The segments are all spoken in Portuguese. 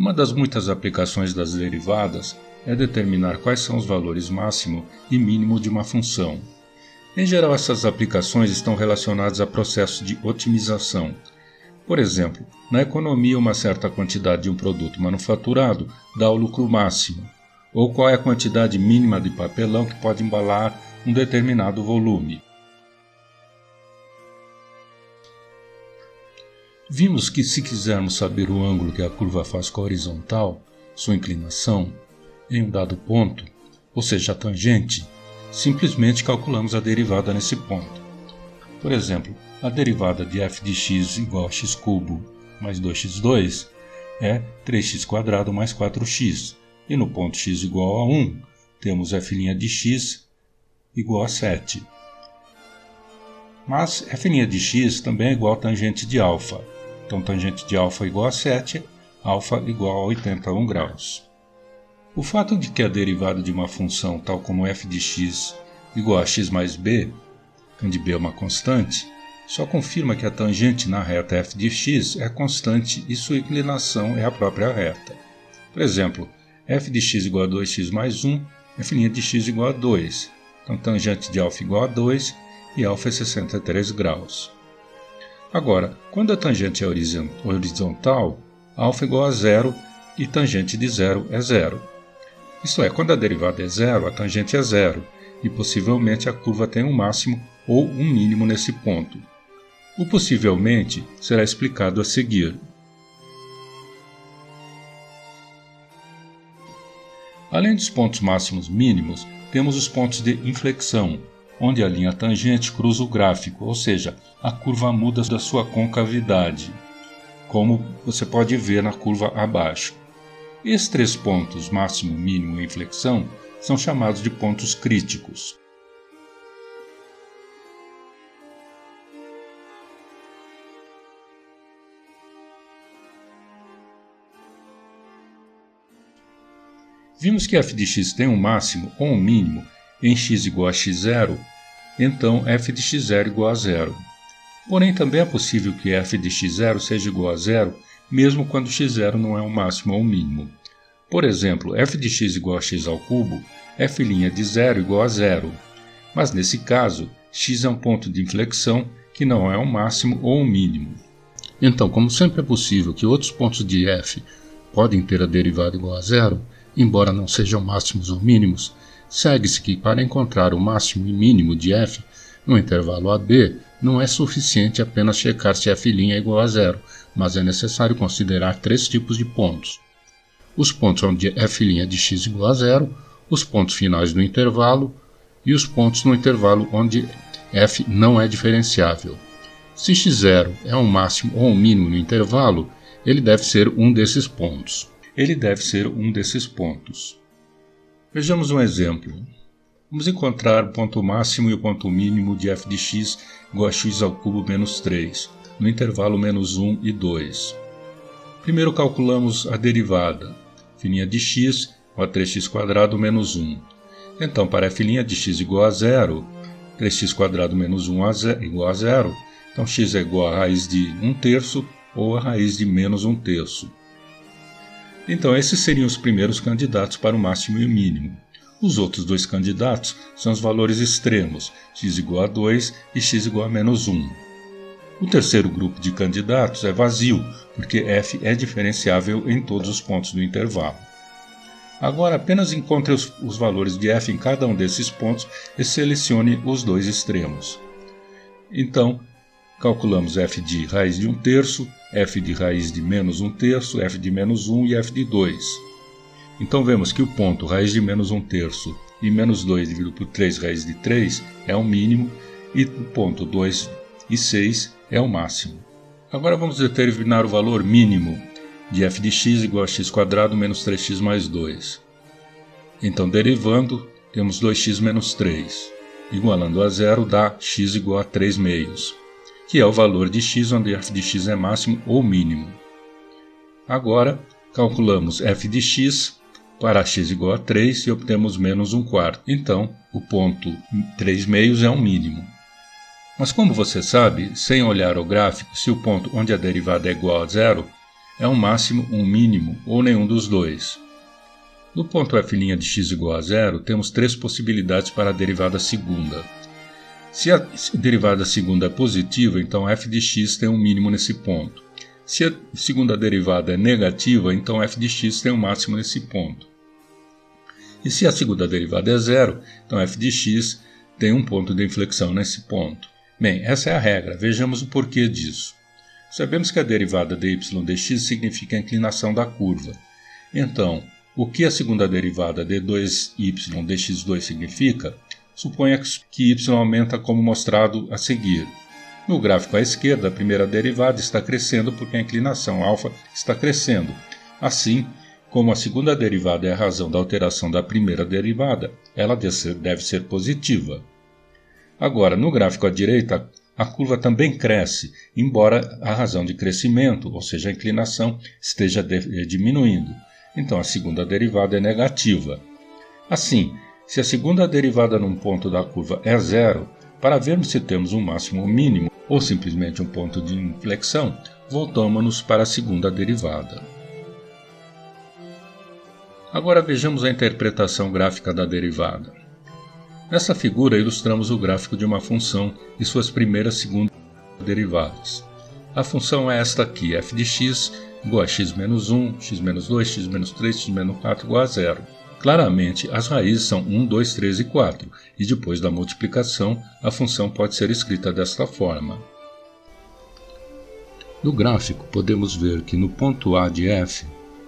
Uma das muitas aplicações das derivadas é determinar quais são os valores máximo e mínimo de uma função. Em geral, essas aplicações estão relacionadas a processos de otimização. Por exemplo, na economia, uma certa quantidade de um produto manufaturado dá o lucro máximo, ou qual é a quantidade mínima de papelão que pode embalar um determinado volume. Vimos que se quisermos saber o ângulo que a curva faz com a horizontal, sua inclinação, em um dado ponto, ou seja, a tangente, simplesmente calculamos a derivada nesse ponto. Por exemplo, a derivada de f de x igual a x³ mais 2x² é 3x² mais 4x, e no ponto x igual a 1, temos f' de x igual a 7. Mas f' de x também é igual a tangente de α. Então, tangente de α igual a 7, α igual a 81 graus. O fato de que a derivada de uma função tal como f de x igual a x mais b, onde b é uma constante, só confirma que a tangente na reta f de x é constante e sua inclinação é a própria reta. Por exemplo, f de x igual a 2x mais 1, f' de x igual a 2. Então, tangente de α igual a 2 e α é 63 graus. Agora, quando a tangente é horizontal, α igual a 0 e tangente de 0 é 0. Isto é, quando a derivada é 0, a tangente é 0, e possivelmente a curva tem um máximo ou um mínimo nesse ponto. O possivelmente será explicado a seguir. Além dos pontos máximos mínimos, temos os pontos de inflexão, onde a linha tangente cruza o gráfico, ou seja, a curva muda da sua concavidade, como você pode ver na curva abaixo. Esses três pontos, máximo, mínimo e inflexão, são chamados de pontos críticos. Vimos que f de x tem um máximo ou um mínimo em x igual a x0, então f de x0 igual a 0. Porém, também é possível que f de x0 seja igual a 0, mesmo quando x0 não é um máximo ou um mínimo. Por exemplo, f de x igual a x², f' de 0 igual a 0. Mas nesse caso, x é um ponto de inflexão que não é um máximo ou um mínimo. Então, como sempre é possível que outros pontos de f podem ter a derivada igual a 0, embora não sejam máximos ou mínimos, segue-se que para encontrar o máximo e mínimo de f no intervalo AB, não é suficiente apenas checar se f' é igual a 0, mas é necessário considerar três tipos de pontos. Os pontos onde f' de x igual a 0, os pontos finais do intervalo e os pontos no intervalo onde f não é diferenciável. Se x0 é um máximo ou um mínimo no intervalo, ele deve ser um desses pontos. Vejamos um exemplo. Vamos encontrar o ponto máximo e o ponto mínimo de f de x igual a x³ menos 3, no intervalo menos 1 e 2. Primeiro calculamos a derivada, f' de x igual a 3x² menos 1. Então, para f' de x igual a 0, 3x² menos 1 igual a 0, então x é igual a raiz de 1/3 ou a raiz de menos 1/3. Então, esses seriam os primeiros candidatos para o máximo e o mínimo. Os outros dois candidatos são os valores extremos, x igual a 2 e x igual a menos 1. O terceiro grupo de candidatos é vazio, porque f é diferenciável em todos os pontos do intervalo. Agora, apenas encontre os valores de f em cada um desses pontos e selecione os dois extremos. Então, calculamos f de raiz de 1/3, f de raiz de menos 1/3, f de menos 1 e f de 2. Então vemos que o ponto raiz de menos 1/3 e menos 2 dividido por 3 raiz de 3 é o mínimo e o ponto 2 e 6 é o máximo. Agora vamos determinar o valor mínimo de f de x igual a x² menos 3x mais 2. Então, derivando, temos 2x menos 3. Igualando a 0 dá x igual a 3 meios, que é o valor de x onde f de x é máximo ou mínimo. Agora, calculamos f de x para x igual a 3 e obtemos menos 1/4. Então, o ponto 3 meios é um mínimo. Mas como você sabe, sem olhar o gráfico, se o ponto onde a derivada é igual a 0 é um máximo, um mínimo ou nenhum dos dois. No ponto f' de x igual a zero, temos três possibilidades para a derivada segunda. Se a derivada segunda é positiva, então f de x tem um mínimo nesse ponto. Se a segunda derivada é negativa, então f de x tem um máximo nesse ponto. E se a segunda derivada é zero, então f de x tem um ponto de inflexão nesse ponto. Bem, essa é a regra. Vejamos o porquê disso. Sabemos que a derivada de y dx significa a inclinação da curva. Então, o que a segunda derivada de 2y dx2 significa? Suponha que y aumenta como mostrado a seguir. No gráfico à esquerda, a primeira derivada está crescendo porque a inclinação α está crescendo. Assim, como a segunda derivada é a razão da alteração da primeira derivada, ela deve ser positiva. Agora, no gráfico à direita, a curva também cresce, embora a razão de crescimento, ou seja, a inclinação, esteja diminuindo. Então, a segunda derivada é negativa. Assim, se a segunda derivada num ponto da curva é zero, para vermos se temos um máximo ou mínimo, ou simplesmente um ponto de inflexão, voltamos para a segunda derivada. Agora vejamos a interpretação gráfica da derivada. Nessa figura ilustramos o gráfico de uma função e suas primeiras e segundas derivadas. A função é esta aqui, f de x igual a x menos 1, x menos 2, x menos 3, x menos 4 igual a zero. Claramente, as raízes são 1, 2, 3 e 4, e depois da multiplicação, a função pode ser escrita desta forma. No gráfico, podemos ver que no ponto A de f,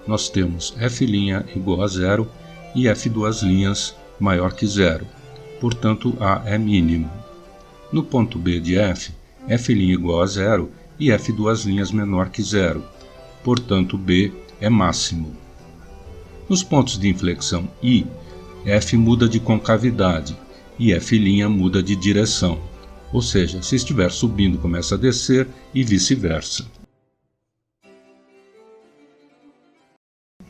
nós temos f' igual a zero e f duas linhas maior que zero. Portanto, A é mínimo. No ponto B de f, f' igual a zero e f duas linhas menor que zero. Portanto, B é máximo. Nos pontos de inflexão I, f muda de concavidade e f' muda de direção. Ou seja, se estiver subindo, começa a descer e vice-versa.